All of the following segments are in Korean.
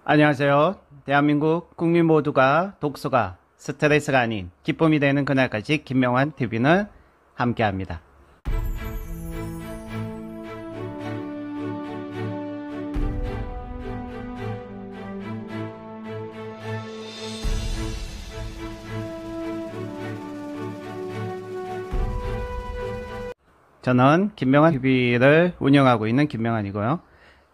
안녕하세요. 대한민국 국민 모두가 독서가 스트레스가 아닌 기쁨이 되는 그날까지 김명환 TV는 함께합니다. 저는 김명환 TV를 운영하고 있는 김명환이고요.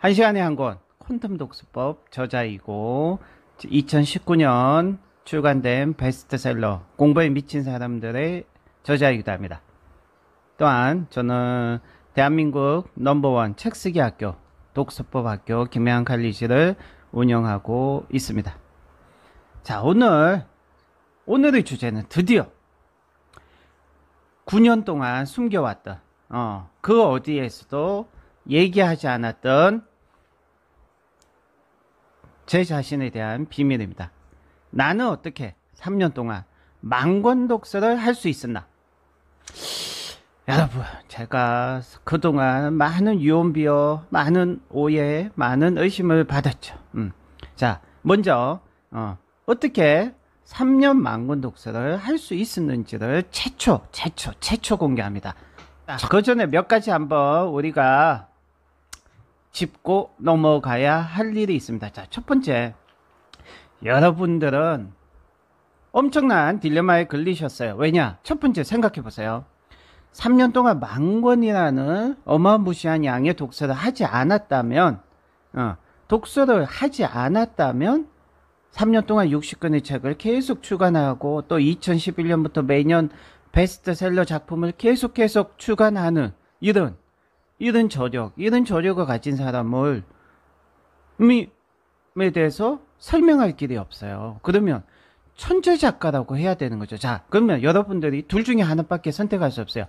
1시간에 한 권 퀀텀 독서법 저자이고 2019년 출간된 베스트셀러 공부에 미친 사람들의 저자이기도 합니다. 또한 저는 대한민국 넘버원 책쓰기 학교 독서법 학교 김명환 칼리지를 운영하고 있습니다. 자, 오늘의 주제는 드디어 9년 동안 숨겨왔던 그 어디에서도 얘기하지 않았던 제 자신에 대한 비밀입니다. 나는 어떻게 3년 동안 만권 독서를 할 수 있었나? 여러분, 제가 그동안 많은 유언비어, 많은 오해, 많은 의심을 받았죠. 자, 먼저 어떻게 3년 만권 독서를 할 수 있었는지를 최초 공개합니다. 그 전에 몇 가지 한번 우리가 짚고 넘어가야 할 일이 있습니다. 자, 첫 번째, 여러분들은 엄청난 딜레마에 걸리셨어요. 왜냐? 첫 번째 생각해 보세요. 3년 동안 만권이라는 어마무시한 양의 독서를 하지 않았다면 3년 동안 60권의 책을 계속 출간하고 또 2011년부터 매년 베스트셀러 작품을 계속 출간하는 이런 저력을 가진 사람을 에 대해서 설명할 길이 없어요. 그러면 천재 작가라고 해야 되는 거죠. 자, 그러면 여러분들이 둘 중에 하나밖에 선택할 수 없어요.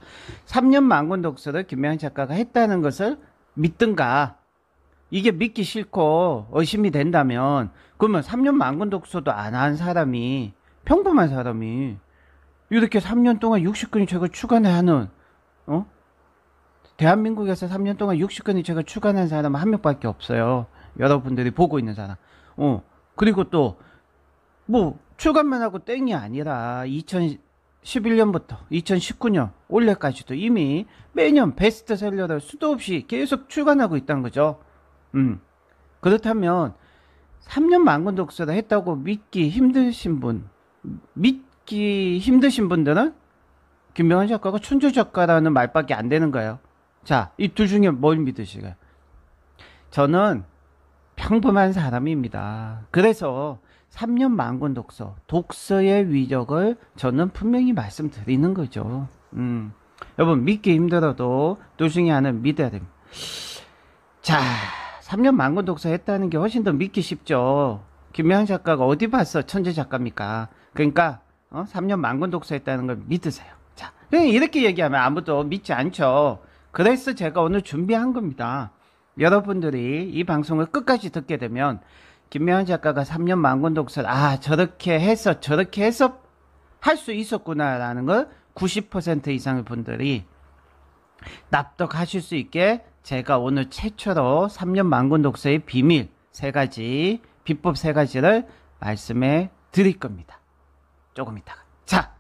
3년 만권 독서를 김명환 작가가 했다는 것을 믿든가, 이게 믿기 싫고 의심이 된다면 그러면 3년 만권 독서도 안 한 사람이, 평범한 사람이 이렇게 3년 동안 60권의 책을 출간하는 대한민국에서 3년 동안 60권의 책을 출간한 사람은 한 명밖에 없어요. 여러분들이 보고 있는 사람. 그리고 또 출간만 하고 땡이 아니라 2011년부터 2019년 올해까지도 이미 매년 베스트셀러를 수도 없이 계속 출간하고 있다는 거죠. 그렇다면 3년 만권 독서를 했다고 믿기 힘드신 분들은 김명환 작가가 천재 작가라는 말밖에 안 되는 거예요. 자, 이 둘 중에 뭘 믿으실까요? 저는 평범한 사람입니다. 그래서 3년 만권 독서의 위력을 저는 분명히 말씀드리는 거죠. 여러분, 믿기 힘들어도 둘 중에 하나는 믿어야 됩니다. 자, 3년 만권 독서 했다는 게 훨씬 더 믿기 쉽죠. 김명환 작가가 어디 봤어 천재 작가입니까? 그러니까 3년 만권 독서 했다는 걸 믿으세요. 자, 이렇게 얘기하면 아무도 믿지 않죠. 그래서 제가 오늘 준비한 겁니다. 여러분들이 이 방송을 끝까지 듣게 되면 김명환 작가가 3년 만권 독서를 저렇게 해서 할 수 있었구나 라는 걸 90% 이상의 분들이 납득하실 수 있게 제가 오늘 최초로 3년 만권 독서의 비밀 비법 3가지를 말씀해 드릴 겁니다. 조금 이따가. 자,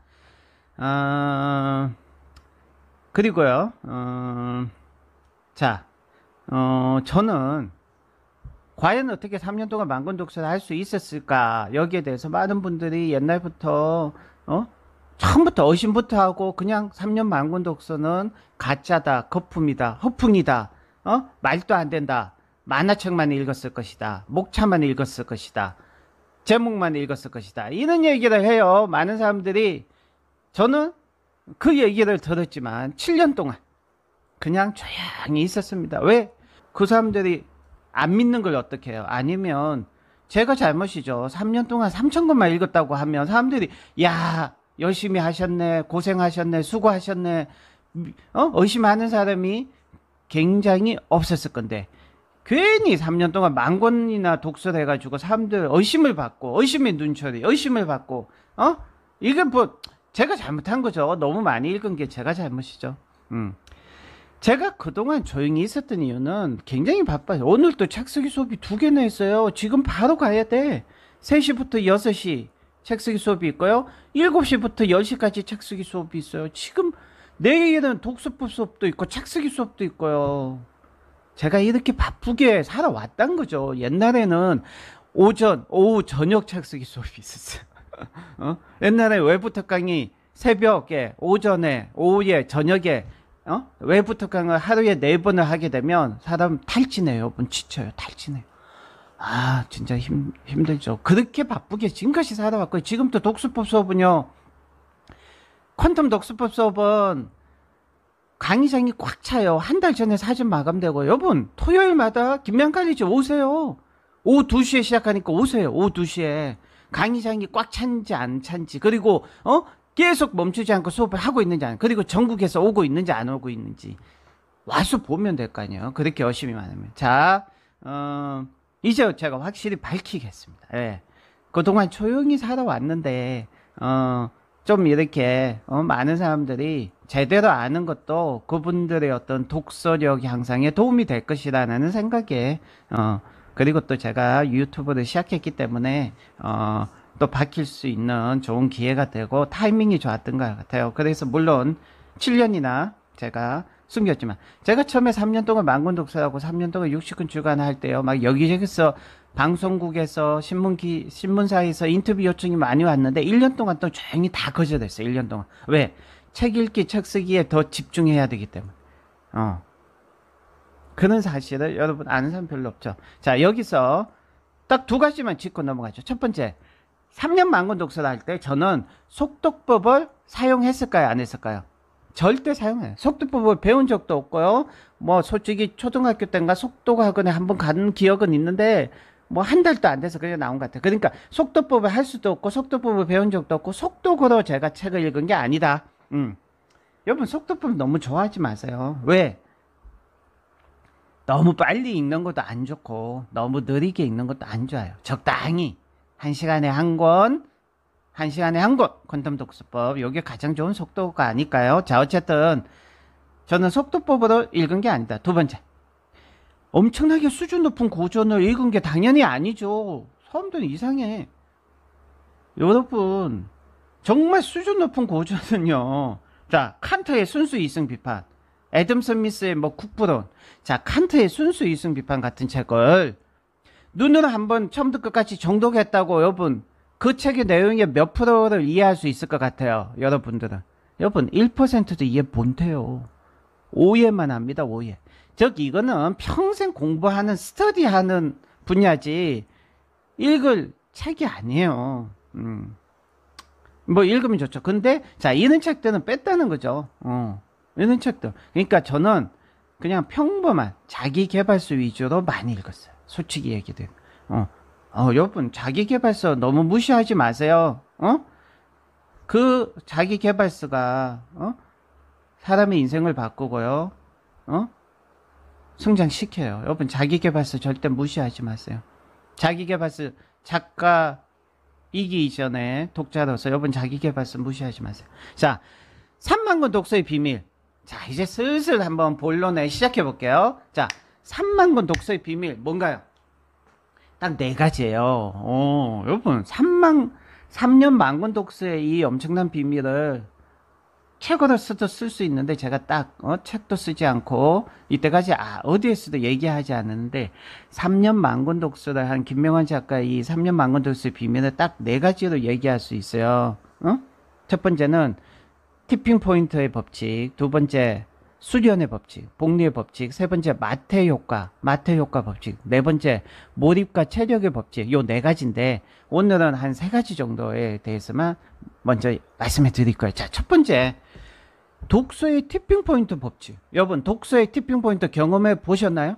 그리고요, 저는 과연 어떻게 3년 동안 만권 독서를 할 수 있었을까? 여기에 대해서 많은 분들이 옛날부터 처음부터 의심부터 하고 그냥 3년 만권 독서는 가짜다, 거품이다, 허풍이다, 말도 안 된다, 만화책만 읽었을 것이다, 목차만 읽었을 것이다, 제목만 읽었을 것이다, 이런 얘기를 해요. 많은 사람들이. 저는 그 얘기를 들었지만 7년 동안 그냥 조용히 있었습니다. 왜? 그 사람들이 안 믿는 걸 어떻게 해요? 아니면 제가 잘못이죠. 3년 동안 3,000권만 읽었다고 하면 사람들이 야, 열심히 하셨네, 고생하셨네, 수고하셨네, 의심하는 사람이 굉장히 없었을 건데 괜히 3년 동안 만권이나 독서를 해가지고 사람들 의심을 받고, 의심의 눈초리, 의심을 받고, 이게 제가 잘못한 거죠. 너무 많이 읽은 게 제가 잘못이죠. 제가 그동안 조용히 있었던 이유는 굉장히 바빠요. 오늘 또 책 쓰기 수업이 두 개나 있어요. 지금 바로 가야 돼. 3시부터 6시 책 쓰기 수업이 있고요. 7시부터 10시까지 책 쓰기 수업이 있어요. 지금 내일은 독서법 수업도 있고 책 쓰기 수업도 있고요. 제가 이렇게 바쁘게 살아왔단 거죠. 옛날에는 오전, 오후, 저녁 책 쓰기 수업이 있었어요. 옛날에 외부 특강이 새벽에, 오전에, 오후에, 저녁에 외부 특강을 하루에 4번을 하게 되면 사람 탈진해요. 여러분 지쳐요. 탈진해요. 아 진짜 힘들죠. 그렇게 바쁘게 지금까지 살아왔고요. 지금도 독서법 수업은요. 퀀텀 독서법 수업은 강의장이 꽉 차요. 한 달 전에 사전 마감되고 여러분 토요일마다 김양칼리지 오세요. 오후 2시에 시작하니까 오세요. 오후 2시에 강의장이 꽉 찬지 안 찬지 그리고 계속 멈추지 않고 수업을 하고 있는지 안 그리고 전국에서 오고 있는지 안 오고 있는지 와서 보면 될 거 아니에요. 그렇게 열심히 많으면 자 이제 제가 확실히 밝히겠습니다. 예. 그동안 조용히 살아왔는데 좀 이렇게 많은 사람들이 제대로 아는 것도 그분들의 어떤 독서력 향상에 도움이 될 것이라는 생각에 그리고 또 제가 유튜브를 시작했기 때문에 또 바뀔 수 있는 좋은 기회가 되고 타이밍이 좋았던 것 같아요. 그래서 물론 7년이나 제가 숨겼지만 제가 처음에 3년 동안 만권 독서하고 3년 동안 60권 주간할 때요. 막 여기저기서 방송국에서 신문사에서 인터뷰 요청이 많이 왔는데 1년 동안 또 조용히 다 거절했어요. 1년 동안. 왜? 책 읽기, 책 쓰기에 더 집중해야 되기 때문에. 그런 사실을 여러분 아는 사람 별로 없죠. 자, 여기서 딱 두 가지만 짚고 넘어가죠. 첫 번째, 3년 만권 독서를 할 때 저는 속독법을 사용했을까요? 안 했을까요? 절대 사용해요. 속독법을 배운 적도 없고요. 뭐 솔직히 초등학교 때인가 속독학원에 한번 간 기억은 있는데 뭐 한 달도 안 돼서 그냥 나온 것 같아요. 그러니까 속독법을 할 수도 없고 속독법을 배운 적도 없고 속독으로 제가 책을 읽은 게 아니다. 여러분 속독법 너무 좋아하지 마세요. 왜? 너무 빨리 읽는 것도 안 좋고 너무 느리게 읽는 것도 안 좋아요. 적당히 1시간에 한 권, 1시간에 한 권, 퀀텀 독서법. 이게 가장 좋은 속도가 아닐까요? 자, 어쨌든 저는 속도법으로 읽은 게 아니다. 두 번째, 엄청나게 수준 높은 고전을 읽은 게 당연히 아니죠. 사람들은 이상해. 여러분, 정말 수준 높은 고전은요. 자, 칸트의 순수 이승 비판, 애덤 스미스의 뭐 국부론, 자, 칸트의 순수 이승 비판 같은 책을 눈으로 한번 처음부터 끝까지 정독했다고 여러분 그 책의 내용의 몇 프로를 이해할 수 있을 것 같아요. 여러분들은 여러분 1%도 이해 못해요. 오해만 합니다. 오해. 즉 이거는 평생 공부하는 스터디하는 분야지 읽을 책이 아니에요. 뭐 읽으면 좋죠. 근데 자 이런 책들은 뺐다는 거죠. 이런 책들 그러니까 저는 그냥 평범한 자기계발서 위주로 많이 읽었어요. 솔직히 얘기들. 여러분, 자기계발서 너무 무시하지 마세요. 그 자기계발서가, 사람의 인생을 바꾸고요. 성장시켜요. 여러분, 자기계발서 절대 무시하지 마세요. 자기계발서 작가이기 이전에 독자로서 여러분, 자기계발서 무시하지 마세요. 자, 3만 권 독서의 비밀. 자, 이제 슬슬 한번 본론에 시작해 볼게요. 자, 3만 권 독서의 비밀 뭔가요? 딱 4가지예요. 여러분 3년 만권 독서의 이 엄청난 비밀을 책으로서도 쓸 수 있는데 제가 딱 책도 쓰지 않고 이때까지 어디에서도 얘기하지 않았는데 3년 만권 독서를 한 김명환 작가의 이 3년 만권 독서의 비밀을 딱 4가지로 얘기할 수 있어요. 첫 번째는 티핑 포인트의 법칙, 두 번째 수련의 법칙, 복리의 법칙, 세 번째 마태 효과 법칙, 네 번째 몰입과 체력의 법칙. 요 4가지인데 오늘은 한 3가지 정도에 대해서만 먼저 말씀해 드릴 거예요. 자, 첫 번째 독서의 티핑 포인트 법칙. 여러분 독서의 티핑 포인트 경험해 보셨나요?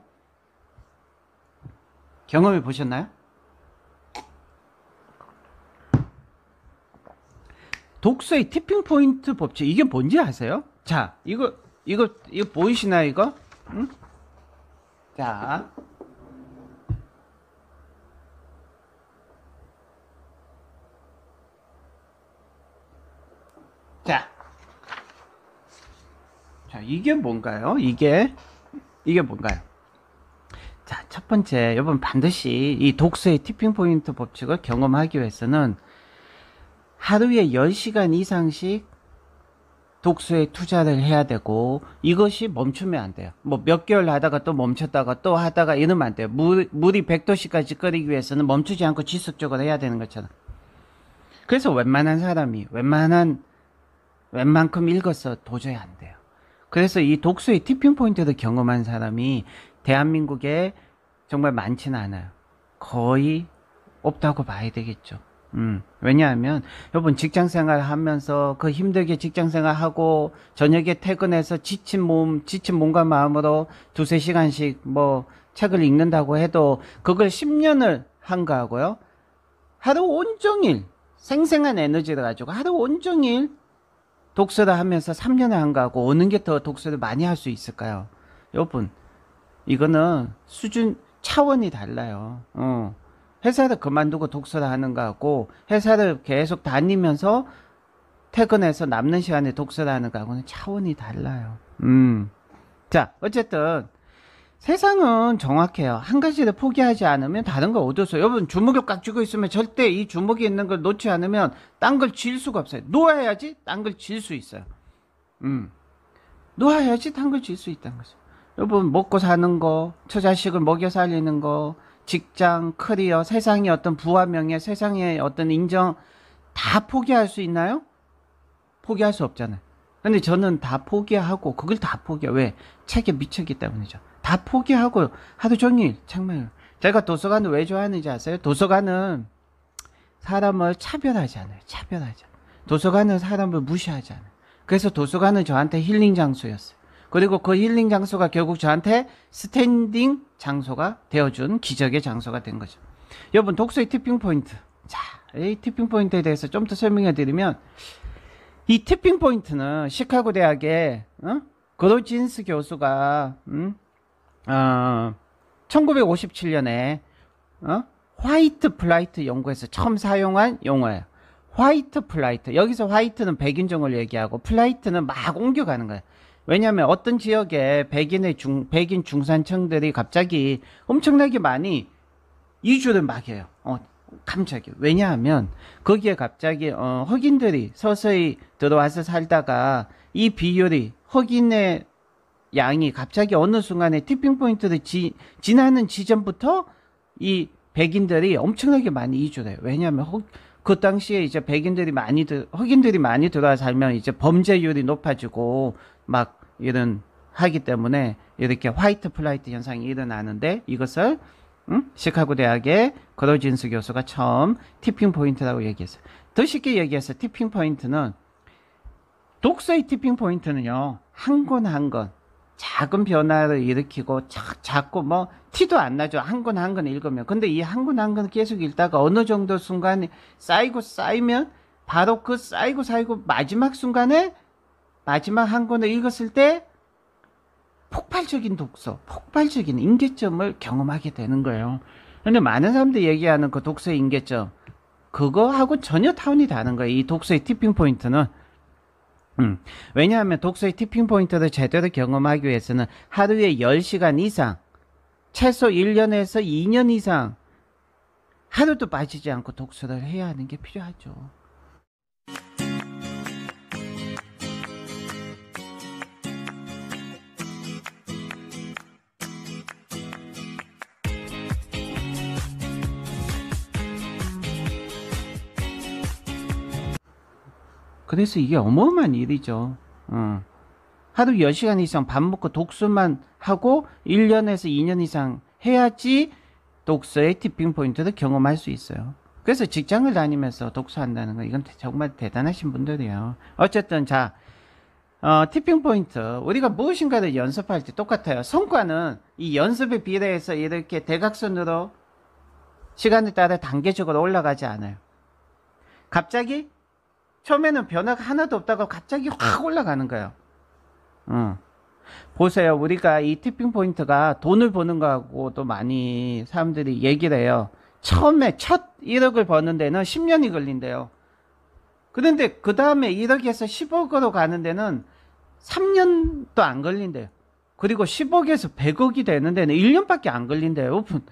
경험해 보셨나요? 독서의 티핑 포인트 법칙 이게 뭔지 아세요? 자, 이거 보이시나요, 이거? 응? 자. 자. 자, 이게 뭔가요? 이게 뭔가요? 자, 첫 번째, 여러분 반드시 이 독서의 티핑 포인트 법칙을 경험하기 위해서는 하루에 10시간 이상씩 독서에 투자를 해야 되고, 이것이 멈추면 안 돼요. 뭐 몇 개월 하다가 또 멈췄다가 또 하다가 이러면 안 돼요. 물이 100도씨까지 끓이기 위해서는 멈추지 않고 지속적으로 해야 되는 것처럼. 그래서 웬만한 사람이 웬만큼 읽어서 도저히 안 돼요. 그래서 이 독서의 티핑 포인트를 경험한 사람이 대한민국에 정말 많지는 않아요. 거의 없다고 봐야 되겠죠. 왜냐하면 여러분 직장생활 하면서 그 힘들게 직장생활 하고 저녁에 퇴근해서 지친 몸과 마음으로 두세 시간씩 뭐 책을 읽는다고 해도 그걸 10년을 한 거하고요, 하루 온종일 생생한 에너지를 가지고 하루 온종일 독서를 하면서 3년을 한 거하고 어느 게 더 독서를 많이 할 수 있을까요? 여러분, 이거는 수준 차원이 달라요. 회사를 그만두고 독서를 하는 거하고 회사를 계속 다니면서 퇴근해서 남는 시간에 독서를 하는 거하고는 차원이 달라요. 자, 어쨌든 세상은 정확해요. 한 가지를 포기하지 않으면 다른 걸 얻어서, 여러분 주먹을 꽉 쥐고 있으면 절대 이 주먹에 있는 걸 놓지 않으면 딴 걸 쥘 수가 없어요. 놓아야지 딴 걸 쥘 수 있어요. 놓아야지 딴 걸 쥘 수 있다는 거죠. 여러분 먹고 사는 거, 처자식을 먹여 살리는 거, 직장, 커리어, 세상의 어떤 부와 명예, 세상의 어떤 인정 다 포기할 수 있나요? 포기할 수 없잖아요. 근데 저는 다 포기하고, 그걸 다 포기해요. 왜? 책에 미쳤기 때문이죠. 다 포기하고 하루 종일 책만. 제가 도서관을 왜 좋아하는지 아세요? 도서관은 사람을 차별하지 않아요. 차별하지 않아요. 도서관은 사람을 무시하지 않아요. 그래서 도서관은 저한테 힐링 장소였어요. 그리고 그 힐링 장소가 결국 저한테 스탠딩 장소가 되어준 기적의 장소가 된 거죠. 여러분, 독서의 티핑 포인트. 자, 이 티핑 포인트에 대해서 좀 더 설명해 드리면, 이 티핑 포인트는 시카고 대학의 그로진스 교수가 1957년에 화이트 플라이트 연구에서 처음 사용한 용어예요. 화이트 플라이트. 여기서 화이트는 백인종을 얘기하고 플라이트는 막 옮겨가는 거예요. 왜냐하면 어떤 지역에 백인 중산층들이 갑자기 엄청나게 많이 이주를 막 해요. 갑자기. 왜냐하면 거기에 갑자기 흑인들이 서서히 들어와서 살다가 이 비율이, 흑인의 양이 갑자기 어느 순간에 티핑 포인트를 지나는 지점부터 이 백인들이 엄청나게 많이 이주를 해요. 왜냐하면 그 당시에 이제 흑인들이 많이 들어와 살면 이제 범죄율이 높아지고 막 이런 하기 때문에 이렇게 화이트 플라이트 현상이 일어나는데, 이것을 시카고 대학의 그로진스 교수가 처음 티핑 포인트라고 얘기했어요. 더 쉽게 얘기해서 티핑 포인트는, 독서의 티핑 포인트는요, 한 권 한 권 작은 변화를 일으키고 자꾸 뭐 티도 안 나죠. 한 권 한 권 읽으면. 근데 이 한 권 한 권 계속 읽다가 어느 정도 순간에 쌓이면 바로 그 쌓이고 마지막 순간에 마지막 한 권을 읽었을 때 폭발적인 독서, 폭발적인 임계점을 경험하게 되는 거예요. 근데 많은 사람들이 얘기하는 그 독서의 임계점, 그거하고 전혀 타운이 다른 거예요. 이 독서의 티핑 포인트는. 왜냐하면 독서의 티핑 포인트를 제대로 경험하기 위해서는 하루에 10시간 이상, 최소 1년에서 2년 이상 하루도 빠지지 않고 독서를 해야 하는 게 필요하죠. 그래서 이게 어마어마한 일이죠. 하루 10시간 이상 밥 먹고 독서만 하고 1년에서 2년 이상 해야지 독서의 티핑 포인트를 경험할 수 있어요. 그래서 직장을 다니면서 독서한다는 거, 이건 정말 대단하신 분들이에요. 어쨌든 자, 티핑 포인트, 우리가 무엇인가를 연습할 때 똑같아요. 성과는 이 연습에 비례해서 이렇게 대각선으로 시간에 따라 단계적으로 올라가지 않아요. 갑자기 처음에는 변화가 하나도 없다가 갑자기 확 올라가는 거예요. 보세요. 우리가 이 티핑 포인트가 돈을 버는 거하고도 많이 사람들이 얘기를 해요. 처음에 첫 1억을 버는 데는 10년이 걸린대요. 그런데 그 다음에 1억에서 10억으로 가는 데는 3년도 안 걸린대요. 그리고 10억에서 100억이 되는 데는 1년밖에 안 걸린대요. 오픈.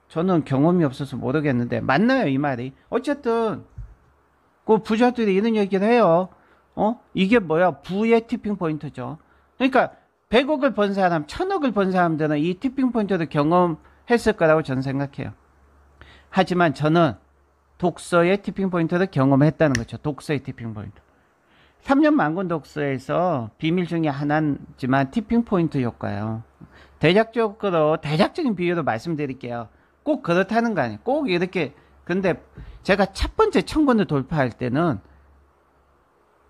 저는 경험이 없어서 모르겠는데 맞나요 이 말이? 어쨌든 그 부자들이 이런 얘기를 해요. 이게 뭐야? 부의 티핑 포인트죠. 그러니까 100억을 번 사람, 1000억을 번 사람들은 이 티핑 포인트를 경험했을 거라고 저는 생각해요. 하지만 저는 독서의 티핑 포인트를 경험했다는 거죠. 독서의 티핑 포인트. 3년 만권 독서에서 비밀 중에 하나지만 티핑 포인트 효과요. 대략적인 비유로 말씀드릴게요. 꼭 그렇다는 거 아니에요. 꼭 이렇게. 근데 제가 첫 번째 1000권을 돌파할 때는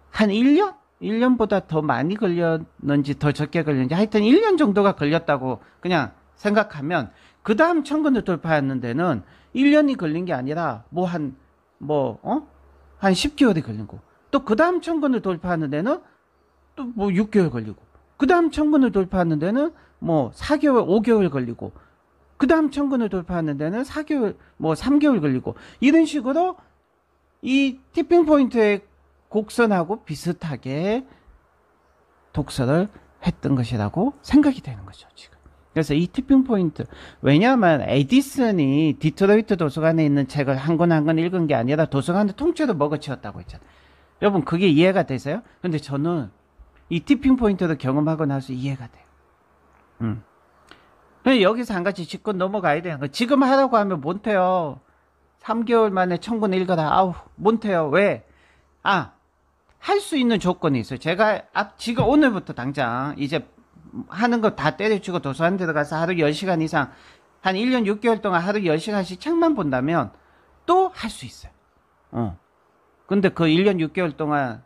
한 1년? 1년보다 더 많이 걸렸는지 더 적게 걸렸는지 하여튼 1년 정도가 걸렸다고 그냥 생각하면 그 다음 1000권을 돌파하는 데는 1년이 걸린 게 아니라 한 10개월이 걸리고 또 그 다음 1000권을 돌파하는 데는 또 6개월 걸리고 그 다음 1000권을 돌파하는 데는 4개월, 5개월 걸리고 그 다음 1000권을 돌파하는 데는 4개월, 3개월 걸리고 이런 식으로 이 티핑 포인트의 곡선하고 비슷하게 독서를 했던 것이라고 생각이 되는 거죠, 지금. 그래서 이 티핑 포인트, 왜냐하면 에디슨이 디트로이트 도서관에 있는 책을 한 권 한 권 읽은 게 아니라 도서관을 통째로 먹어치웠다고 했잖아요. 여러분, 그게 이해가 되세요? 근데 저는 이 티핑 포인트를 경험하고 나서 이해가 돼요. 여기서 한 가지 짚고 넘어가야 돼요. 지금 하라고 하면 못해요. 3개월 만에 1000권 읽어라. 아우, 못해요. 왜? 할 수 있는 조건이 있어요. 제가 지금 오늘부터 당장 이제 하는 거 다 때려치고 도서관 들어가서 하루 10시간 이상 한 1년 6개월 동안 하루 10시간씩 책만 본다면 또 할 수 있어요. 근데 그 1년 6개월 동안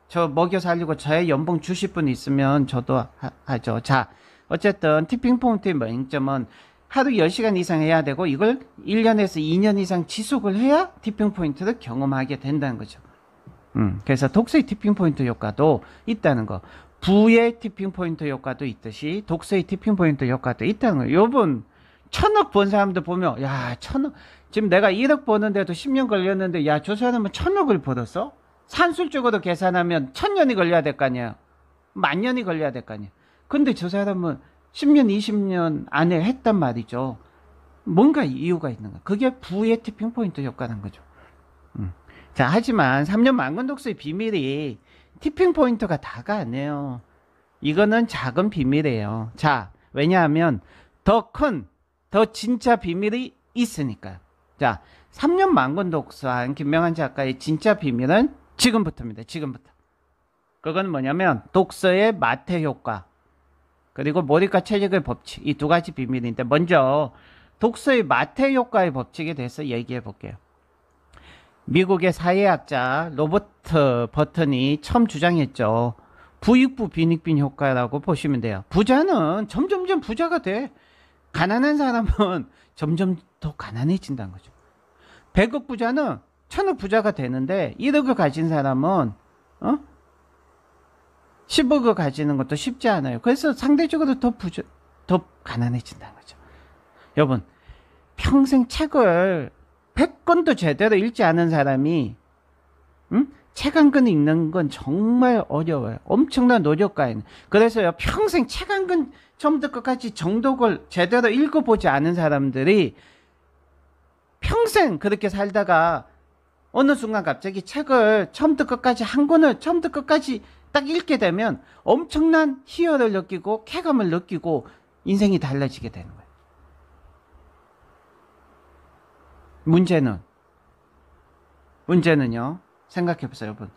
저 먹여 살리고 저의 연봉 주실 분 있으면 저도 하죠. 자, 어쨌든 티핑 포인트의 명점은 하루 10시간 이상 해야 되고 이걸 1년에서 2년 이상 지속을 해야 티핑 포인트를 경험하게 된다는 거죠. 그래서 독서의 티핑 포인트 효과도 있다는 거. 부의 티핑 포인트 효과도 있듯이 독서의 티핑 포인트 효과도 있다는 거예요. 여러분 1000억 번 사람들 보면 야 1000억 지금 내가 1억 버는데도 10년 걸렸는데 야 저 사람은 1000억을 벌었어? 산술적으로 계산하면 1000년이 걸려야 될 거 아니에요. 10,000년이 걸려야 될 거 아니에요. 근데 저 사람은 10년 20년 안에 했단 말이죠. 뭔가 이유가 있는 거야. 그게 부의 티핑 포인트 효과는 거죠. 자, 하지만 3년 만권 독서의 비밀이 티핑 포인트가 다가 아니에요. 이거는 작은 비밀이에요. 자, 왜냐하면 더 진짜 비밀이 있으니까요. 자, 3년 만권 독서한 김명한 작가의 진짜 비밀은 지금부터입니다. 지금부터. 그건 뭐냐면 독서의 마태 효과 그리고 몰입과 체력의 법칙 이 두 가지 비밀인데 먼저 독서의 마태 효과의 법칙에 대해서 얘기해 볼게요. 미국의 사회학자 로버트 버튼이 처음 주장했죠. 부익부 빈익빈 효과라고 보시면 돼요. 부자는 점점점 부자가 돼. 가난한 사람은 점점 더 가난해진다는 거죠. 100억 부자는 1000억 부자가 되는데 1억을 가진 사람은 10억을 가지는 것도 쉽지 않아요. 그래서 상대적으로 더 가난해진다는 거죠. 여러분 평생 책을 100권도 제대로 읽지 않은 사람이 책 한 권 읽는 건 정말 어려워요. 엄청난 노력가예요. 그래서요 평생 책 한 권 처음부터 끝까지 정독을 제대로 읽어보지 않은 사람들이 평생 그렇게 살다가 어느 순간 갑자기 책을 처음부터 끝까지 한 권을 처음부터 끝까지 딱 읽게 되면 엄청난 희열을 느끼고 쾌감을 느끼고 인생이 달라지게 되는 거예요. 문제는요 생각해보세요 여러분.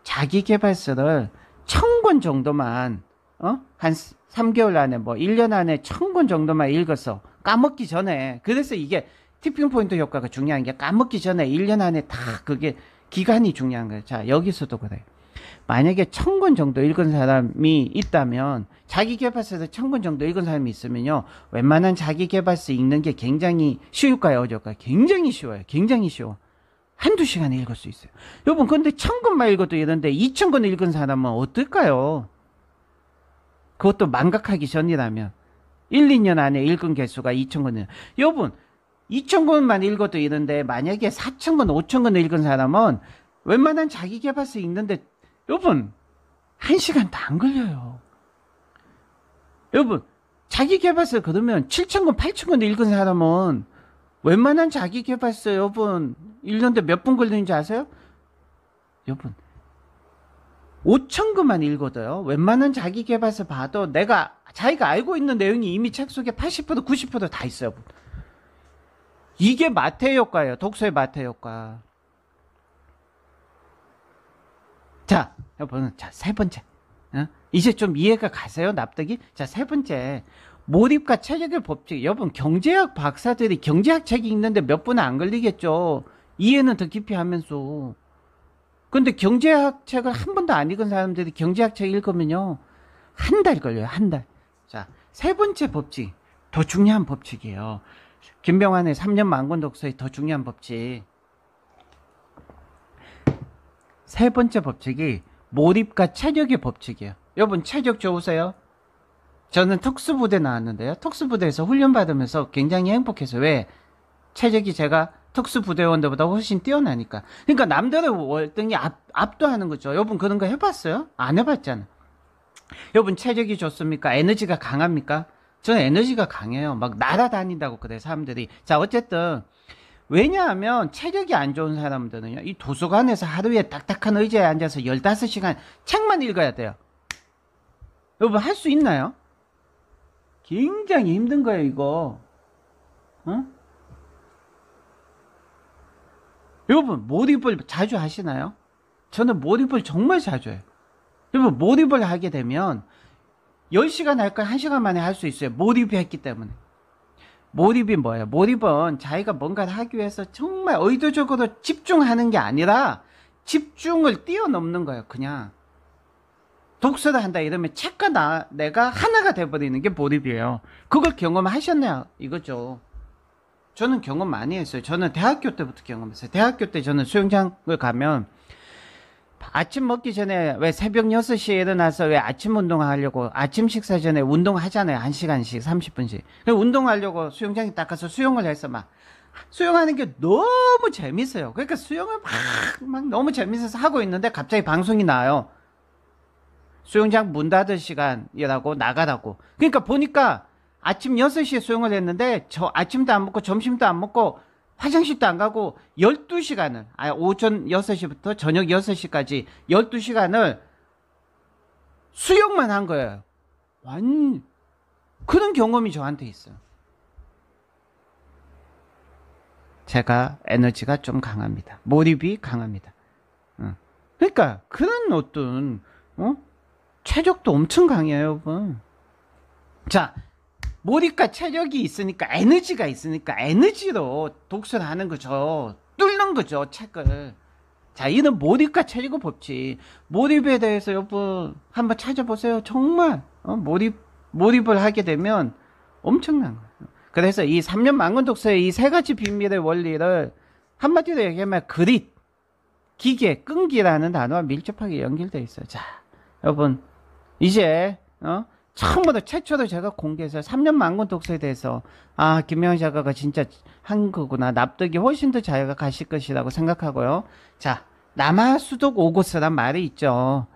자기계발서를 1000권 정도만 한 3개월 안에 1년 안에 1000권 정도만 읽어서 까먹기 전에 그래서 이게 티핑 포인트 효과가 중요한 게 까먹기 전에 1년 안에 다 그게 기간이 중요한 거예요. 자 여기서도 그래요. 만약에 1000권 정도 읽은 사람이 있다면 자기계발서에서 1000권 정도 읽은 사람이 있으면요 웬만한 자기계발서 읽는 게 굉장히 쉬울까요 어려울까요? 굉장히 쉬워요. 굉장히 쉬워. 한두 시간에 읽을 수 있어요. 여러분 근데 1000권만 읽어도 이런데 2000권 읽은 사람은 어떨까요? 그것도 망각하기 전이라면 1, 2년 안에 읽은 개수가 2000권이에요. 여러분 2000권만 읽어도 이런데 만약에 4000권, 5000권 읽은 사람은 웬만한 자기계발서 읽는데 여러분 1시간도 안 걸려요. 여러분, 자기계발서 그러면 7,000권, 8,000권 읽은 사람은 웬만한 자기계발서 여러분 읽는데 몇 분 걸리는지 아세요? 여러분 5,000권만 읽어도요. 웬만한 자기계발서 봐도 자기가 알고 있는 내용이 이미 책 속에 80% 90%다 있어요. 여러분. 이게 마태 효과예요. 독서의 마태 효과. 자, 여러분, 자, 세 번째. 이제 좀 이해가 가세요, 납득이? 자, 세 번째. 몰입과 체력의 법칙. 여러분, 경제학 박사들이 경제학 책이 읽는데 몇 분은 안 걸리겠죠. 이해는 더 깊이 하면서. 근데 경제학 책을 한 번도 안 읽은 사람들이 경제학 책 읽으면요. 한 달 걸려요, 한 달. 자, 세 번째 법칙. 더 중요한 법칙이에요. 김병환의 3년 만권 독서의 더 중요한 법칙. 세 번째 법칙이 몰입과 체력의 법칙이에요. 여러분 체력 좋으세요? 저는 특수부대 나왔는데요. 특수부대에서 훈련받으면서 굉장히 행복해서 왜? 체력이 제가 특수부대원들보다 훨씬 뛰어나니까. 그러니까 남들의 월등히 압도하는 거죠. 여러분 그런 거 해봤어요? 안 해봤잖아. 여러분 체력이 좋습니까? 에너지가 강합니까? 저는 에너지가 강해요. 막 날아다닌다고 그래 사람들이. 자 어쨌든 왜냐하면 체력이 안 좋은 사람들은요, 이 도서관에서 하루에 딱딱한 의자에 앉아서 15시간 책만 읽어야 돼요. 여러분 할 수 있나요? 굉장히 힘든 거예요 이거. 여러분 몰입을 자주 하시나요? 저는 몰입을 정말 자주 해요. 여러분 몰입을 하게 되면 10시간 할 걸 1시간 만에 할 수 있어요. 몰입했기 때문에. 몰입이 뭐예요? 몰입은 자기가 뭔가를 하기 위해서 정말 의도적으로 집중하는 게 아니라 집중을 뛰어넘는 거예요. 그냥 독서를 한다 이러면 책과 내가 하나가 돼버리는 게 몰입이에요. 그걸 경험하셨나요? 이거죠. 저는 경험 많이 했어요. 저는 대학교 때부터 경험했어요. 대학교 때 저는 수영장을 가면 아침 먹기 전에 왜 새벽 6시에 일어나서 왜 아침 운동하려고 아침 식사 전에 운동하잖아요. 1시간씩 30분씩. 운동하려고 수영장에 딱 가서 수영을 해서 막 수영하는 게 너무 재밌어요. 그러니까 수영을 막 너무 재밌어서 하고 있는데 갑자기 방송이 나와요. 수영장 문 닫을 시간이라고 나가라고. 그러니까 보니까 아침 6시에 수영을 했는데 저 아침도 안 먹고 점심도 안 먹고 화장실도 안 가고 12시간을 오전 6시부터 저녁 6시까지 12시간을 수영만 한 거예요. 그런 경험이 저한테 있어요. 제가 에너지가 좀 강합니다. 몰입이 강합니다. 그러니까 그런 어떤 체력도 엄청 강해요 여러분. 자 몰입과 체력이 있으니까 에너지가 있으니까 에너지로 독서를 하는 거죠. 뚫는 거죠 책을. 자 이는 몰입과 체력의 법칙. 몰입에 대해서 여러분 한번 찾아보세요. 정말 몰입을 하게 되면 엄청난 거예요. 그래서 이 3년 만권 독서의 이 세 가지 비밀의 원리를 한마디로 얘기하면 그릿, 기계, 끈기라는 단어와 밀접하게 연결되어 있어요. 자 여러분 이제 처음으로 최초로 제가 공개해서 3년 만권 독서에 대해서 김명환 작가가 진짜 한 거구나. 납득이 훨씬 더 자기가 가실 것이라고 생각하고요. 자 남하수독 오고스란 말이 있죠.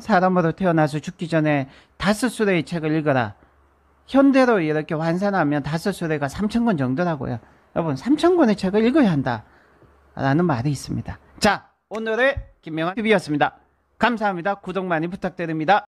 사람으로 태어나서 죽기 전에 5수레의 책을 읽어라. 현대로 이렇게 환산하면 5수레가 3,000권 정도라고요. 여러분 3,000권의 책을 읽어야 한다 라는 말이 있습니다. 자 오늘의 김명환 TV였습니다. 감사합니다. 구독 많이 부탁드립니다.